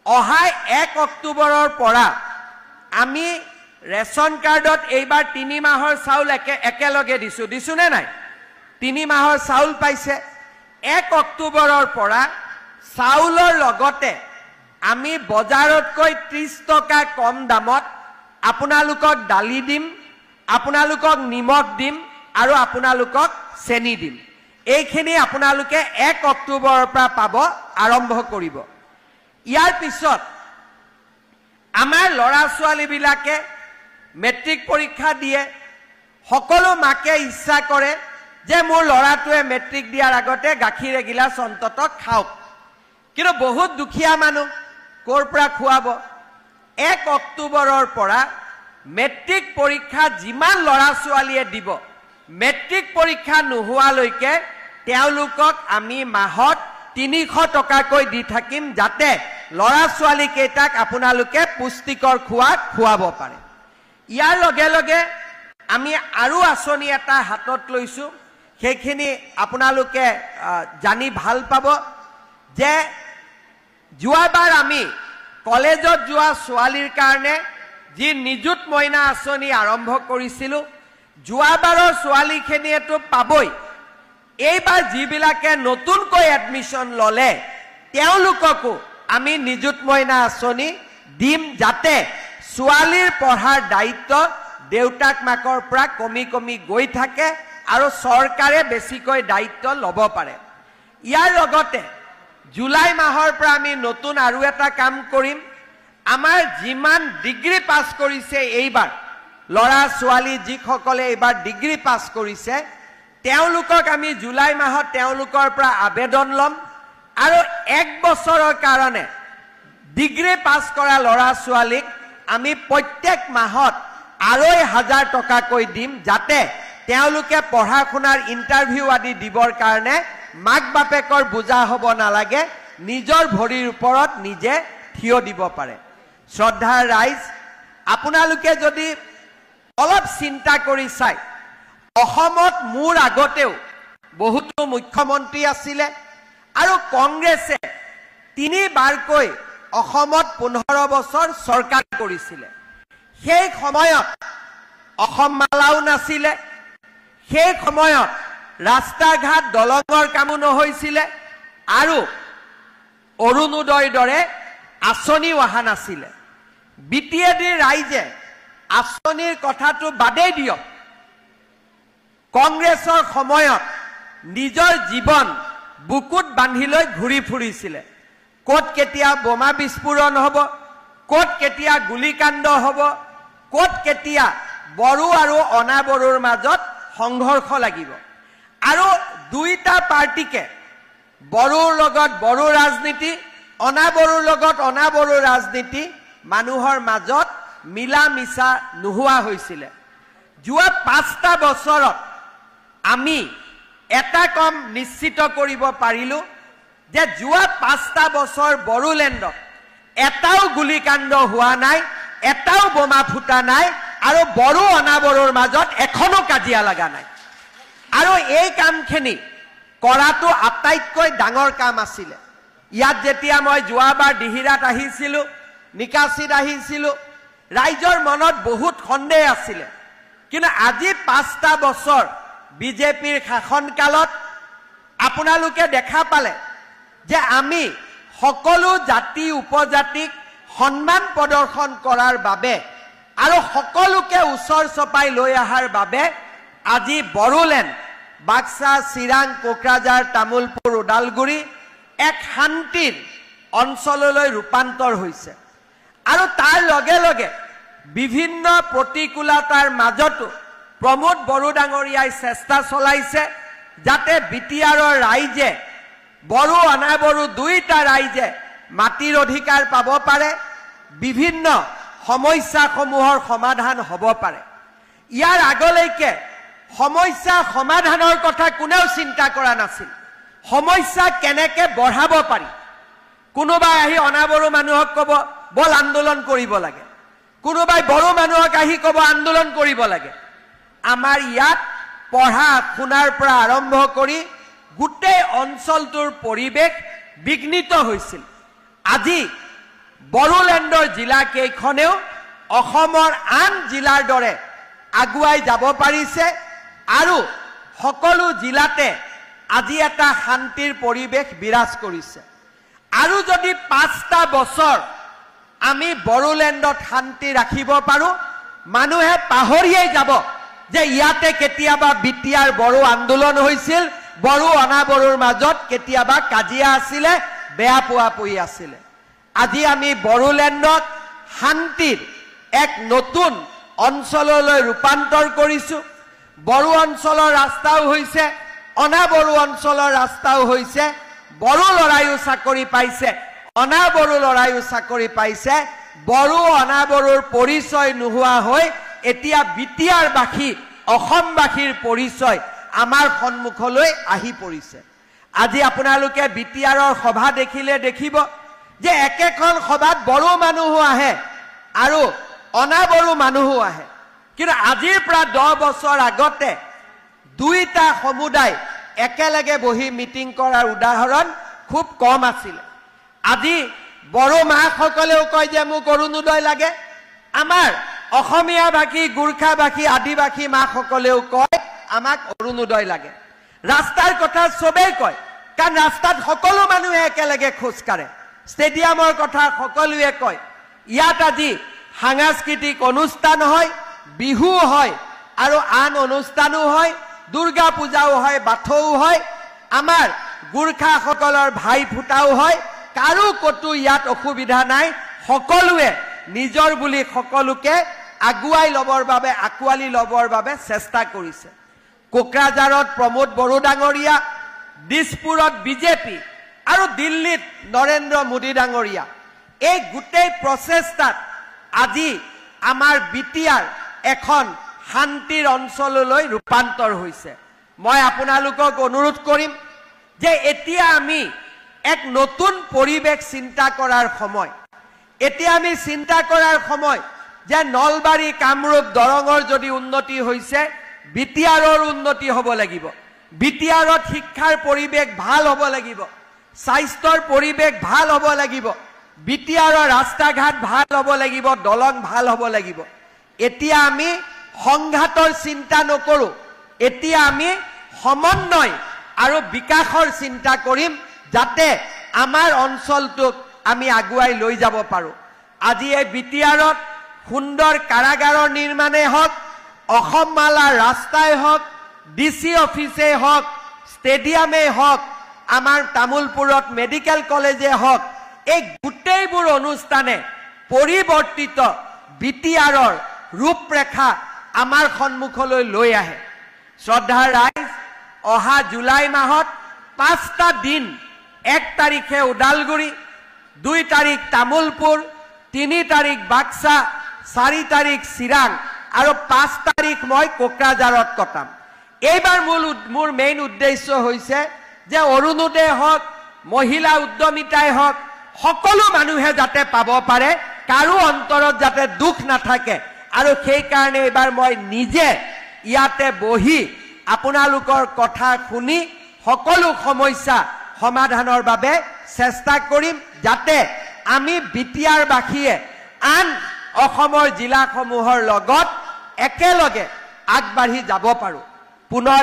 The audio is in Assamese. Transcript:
অহা 1 অক্টোবৰৰ পৰা আমি ৰেচন কাৰ্ডত এইবাৰ 3 মাহৰ চাউল একেলগে দিছো নে নাই? 3 মাহৰ চাউল পাইছে। 1 অক্টোবৰৰ পৰা চাউলৰ লগতে আমি বজাৰতকৈ 30 টকা কম দামত আপোনালোকক দালি দিম, আপোনালোকক নিমখ দিম আৰু আপোনালোকক চেনি দিম। এইখিনি আপোনালোকে 1 অক্টোবৰৰ পৰা পাব, আৰম্ভ কৰিব। ইয়াৰ পিছত আমাৰ ল'ৰা ছোৱালীবিলাকে মেট্ৰিক পৰীক্ষা দিয়ে। সকলো মাকে ইচ্ছা কৰে যে মোৰ ল'ৰাটোৱে মেট্ৰিক দিয়াৰ আগতে গাখীৰ এগিলাচ অন্ততঃ খাওক, কিন্তু বহুত দুখীয়া মানুহ ক'ৰ পৰা খুৱাব? 1 অক্টোবৰৰ পৰা মেট্ৰিক পৰীক্ষা যিমান ল'ৰা ছোৱালীয়ে দিব, মেট্ৰিক পৰীক্ষা নোহোৱালৈকে তেওঁলোকক আমি মাহত 300 টকাকৈ দি থাকিম, যাতে ল'ৰা ছোৱালী কেইটাক আপোনালোকে পুষ্টিকৰ খুৱাব পাৰে। ইয়াৰ লগে লগে আমি আৰু আঁচনি এটা হাতত লৈছো, সেইখিনি আপোনালোকে জানি ভাল পাব যে যোৱাবাৰ আমি কলেজত যোৱা ছোৱালীৰ কাৰণে যি নিযুত মইনা আঁচনি আৰম্ভ কৰিছিলোঁ, যোৱাবাৰৰ ছোৱালীখিনিয়েতো পাবই। এইবাৰ যিবিলাকে নতুনকৈ এডমিশ্যন ল'লে তেওঁলোককো আমি নিযুত মইনা আঁচনি দিম, যাতে ছোৱালীৰ পঢ়াৰ দায়িত্ব দেউতাক মাকৰ পৰা কমি কমি গৈ থাকে আৰু চৰকাৰে বেছিকৈ দায়িত্ব ল'ব পাৰে। ইয়াৰ লগতে জুলাই মাহৰ পৰা আমি নতুন আৰু এটা কাম কৰিম। আমাৰ যিমান ডিগ্ৰী পাছ কৰিছে এইবাৰ ল'ৰা ছোৱালী, যিসকলে এইবাৰ ডিগ্ৰী পাছ কৰিছে, তেওঁলোকক আমি জুলাই মাহত তেওঁলোকৰ পৰা আবেদন ল'ম আৰু 1 বছৰৰ কাৰণে ডিগ্ৰী পাছ কৰা ল'ৰা ছোৱালীক আমি প্ৰত্যেক মাহত 2,500 টকাকৈ দিম, যাতে তেওঁলোকে পঢ়া শুনাৰ ইণ্টাৰভিউ আদি দিবৰ কাৰণে মাক বাপেকৰ বোজা হ'ব নালাগে, নিজৰ ভৰিৰ ওপৰত নিজে থিয় দিব পাৰে। শ্ৰদ্ধাৰ ৰাইজ, আপোনালোকে যদি অলপ চিন্তা কৰি চাই, অসমত মোৰ আগতেও বহুতো মুখ্যমন্ত্ৰী আছিলে আৰু কংগ্ৰেছে 3 বাৰকৈ অসমত 15 বছৰ চৰকাৰ কৰিছিলে। সেই সময়ত অসম মালাও নাছিলে, সেই সময়ত ৰাস্তা ঘাট দলঙৰ কামো নহৈছিলে আৰু অৰুণোদয়ৰ দৰে আঁচনিও অহা নাছিলে। বিটিএডিৰ ৰাইজে আঁচনিৰ কথাটো বাদেই দিয়ক, কংগ্ৰেছৰ সময়ত নিজৰ জীৱন বুকুত বান্ধি লৈ ঘূৰি ফুৰিছিলে। ক'ত কেতিয়া বোমা বিস্ফোৰণ হ'ব, ক'ত কেতিয়া গুলীকাণ্ড হ'ব, ক'ত কেতিয়া বড়ো আৰু অনাবড়োৰ মাজত সংঘৰ্ষ লাগিব। আৰু দুইটা পাৰ্টিকে, বড়োৰ লগত বড়ো ৰাজনীতি, অনাবড়োৰ লগত অনাবড়ো ৰাজনীতি, মানুহৰ মাজত মিলা মিছা নোহোৱা হৈছিলে। যোৱা 5টা বছৰত আমি এটা কাম নিশ্চিত কৰিব পাৰিলো যে যোৱা 5টা বছৰ বড়োলেণ্ডত এটাও গুলীকাণ্ড হোৱা নাই, এটাও বোমা ফুটা নাই আৰু বড়ো অনাবড়োৰ মাজত এখনো কাজিয়া লগা নাই। আৰু এই কামখিনি কৰাটো আটাইতকৈ ডাঙৰ কাম আছিলে। ইয়াত যেতিয়া মই যোৱাবাৰ দিহিৰাত আহিছিলোঁ, নিকাশিত আহিছিলোঁ, ৰাইজৰ মনত বহুত সন্দেহ আছিলে, কিন্তু আজি 5টা বছৰ বিজেপিৰ শাসনকালত আপোনালোকে দেখা পালে যে আমি সকলো জাতি উপজাতিক সন্মান প্ৰদৰ্শন কৰাৰ বাবে আৰু সকলোকে ওচৰ চপাই লৈ অহাৰ বাবে আজি বড়োলেণ্ড, বাক্সা, চিৰাং, কোকৰাঝাৰ, তামুলপুৰ, ওদালগুৰি এক শান্তিৰ অঞ্চললৈ ৰূপান্তৰ হৈছে। আৰু তাৰ লগে লগে বিভিন্ন প্ৰতিকূলতাৰ মাজতো প্ৰমোদ বড়ো ডাঙৰীয়াই চেষ্টা চলাইছে যাতে বিটিআৰৰ ৰাইজে, বড়ো অনাবড়ো দুইটা ৰাইজে মাটিৰ অধিকাৰ পাব পাৰে, বিভিন্ন সমস্যাসমূহৰ সমাধান হ'ব পাৰে। ইয়াৰ আগলৈকে সমস্যা সমাধানৰ কথা কোনেও চিন্তা কৰা নাছিল। সমস্যা কেনেকে বঢ়াব পাৰি, কোনোবাই আহি অনাবড়ো মানুহক ক'ব বল আন্দোলন কৰিব লাগে, কোনোবাই বড়ো মানুহক আহি ক'ব আন্দোলন কৰিব লাগে। আমাৰ ইয়াত পঢ়া শুনাৰ পৰা আৰম্ভ কৰি গোটেই অঞ্চলটোৰ পৰিৱেশ বিঘ্নিত হৈছিল। আজি বড়োলেণ্ডৰ জিলা কেইখনেও অসমৰ আন জিলাৰ দৰে আগুৱাই যাব পাৰিছে আৰু সকলো জিলাতে আজি এটা শান্তিৰ পৰিৱেশ বিৰাজ কৰিছে আৰু যদি 5টা বছৰ আমি বড়োলেণ্ডত শান্তি ৰাখিব পাৰো মানুহে পাহৰিয়েই যাব যে ইয়াতে কেতিয়াবা বিটিয়াৰ বড়ো আন্দোলন হৈছিল বড়ো অনাবড়োৰ মাজত কেতিয়াবা কাজিয়া আছিলে বেয়া পোৱা পুই আছিলে আজি আমি বড়োলেণ্ডত শান্তিৰ এক নতুন অঞ্চললৈ ৰূপান্তৰ কৰিছো বড়ো অঞ্চলৰ ৰাস্তাও হৈছে অনাবড়ো অঞ্চলৰ ৰাস্তাও হৈছে বড়ো লৰাইও চাকৰি পাইছে অনাবড়ো লৰাইও চাকৰি পাইছে বড়ো অনাবড়োৰ পৰিচয় নোহোৱা হৈ এতিয়া বিটিয়াৰ বাসী অসমবাসীৰ পৰিচয় আমাৰ সন্মুখলৈ আহি পৰিছে আজি আপোনালোকে বিটিয়াৰৰ সভা দেখিলে দেখিব যে একেখন সভাত বড়ো মানুহো আহে আৰু অনাবড়ো মানুহো আহে কিন্তু আজিৰ পৰা 10 বছৰ আগতে দুইটা সমুদায় একেলগে বহি মিটিং কৰাৰ উদাহৰণ খুব কম আছিল আজি বড়ো মাসকলেও কয় যে মোক অৰুণোদয় লাগে আমাৰ অসমীয়া ভাষী গুৰখা ভাষী আদিবাসী মাসকলেও কয় আমাক অৰুণোদয় লাগে ৰাস্তাৰ কথা সবেই কয় কাৰণ ৰাস্তাত সকলো মানুহে একেলগে খোজ কাঢ়ে ষ্টেডিয়ামৰ কথা সকলোৱে কয় ইয়াত আজি সাংস্কৃতিক অনুষ্ঠান হয় বিহু হয় আৰু আন অনুষ্ঠানো হয় দুৰ্গা পূজাও হয় বাথৌ হয় আমাৰ গুৰখা সকলৰ ভাই ফুটাও হয় কাৰো কতো ইয়াত অসুবিধা নাই সকলোৱে নিজৰ বুলি সকলোকে আগুৱাই লবৰ বাবে আকোৱালি লবৰ বাবে চেষ্টা কৰিছে কোকৰাঝাৰত প্ৰমোদ বড়ো ডাঙৰীয়া দিছপুৰত বিজেপি আৰু দিল্লীত নৰেন্দ্ৰ মোদী ডাঙৰীয়া এই গোটেই প্ৰচেষ্টাত আজি আমাৰ বিটিয়াৰ এখন শান্তিৰ অঞ্চললৈ ৰূপান্তৰ হৈছে মই আপোনালোকক অনুৰোধ কৰিম যে এতিয়া আমি এক নতুন পৰিৱেশ চিন্তা কৰাৰ সময় এতিয়া আমি চিন্তা কৰাৰ সময় যে নলবাৰী কামৰূপ দৰঙৰ যদি উন্নতি হৈছে বিটিয়াৰৰ উন্নতি হ'ব লাগিব বিটিয়াৰত শিক্ষাৰ পৰিৱেশ ভাল হ'ব লাগিব স্বাস্থ্যৰ পৰিৱেশ ভাল হ'ব লাগিব বিটিয়াৰৰ ৰাস্তা ঘাট ভাল হ'ব লাগিব দলং ভাল হ'ব লাগিব এতিয়া আমি সংঘাতৰ চিন্তা নকৰো এতিয়া আমি সমন্বয় আৰু বিকাশৰ চিন্তা কৰিম যাতে আমাৰ অঞ্চলটোক আমি আগুৱাই লৈ যাব পাৰো আজি এই বিটিয়াৰত সুন্দৰ কাৰাগাৰৰ নিৰ্মাণে হওক অসম মালা ৰাস্তাই হওক ডিসি অফিসে হওক স্টেডিয়ামে হওক আমাৰ তামুলপুৰত মেডিকেল কলেজে হওক এই গোটেইবোৰ অনুষ্ঠানে পৰিৱৰ্তিত বিটিয়াৰৰ ৰূপৰেখা আমাৰ সন্মুখলৈ লৈ আহে শ্ৰদ্ধাৰ ৰাইজ অহা জুলাই মাহত 5টা দিন 1 তাৰিখে ওদালগুৰি 2 তাৰিখ তামুলপুৰ 3 তাৰিখ বাক্সা 4 তাৰিখ চিৰাং আৰু 5 তাৰিখ মই কোকৰাঝাৰত কটাম এইবাৰ মোৰ মেইন উদ্দেশ্য হৈছে যে অৰুণোদয় হওক মহিলা উদ্যমিতাই হওক সকলো মানুহে যাতে পাব পাৰে কাৰো অন্তৰত যাতে দুখ নাথাকে আৰু সেই কাৰণে এবাৰ মই নিজে ইয়াতে বহি আপোনালোকৰ কথা শুনি সকলো সমস্যা সমাধানৰ বাবে চেষ্টা কৰিম যাতে আমি বিটিয়াৰ বাসীয়ে আন অসমৰ জিলাসমূহৰ লগত একেলগে আগবাঢ়ি যাব পাৰো পুনৰ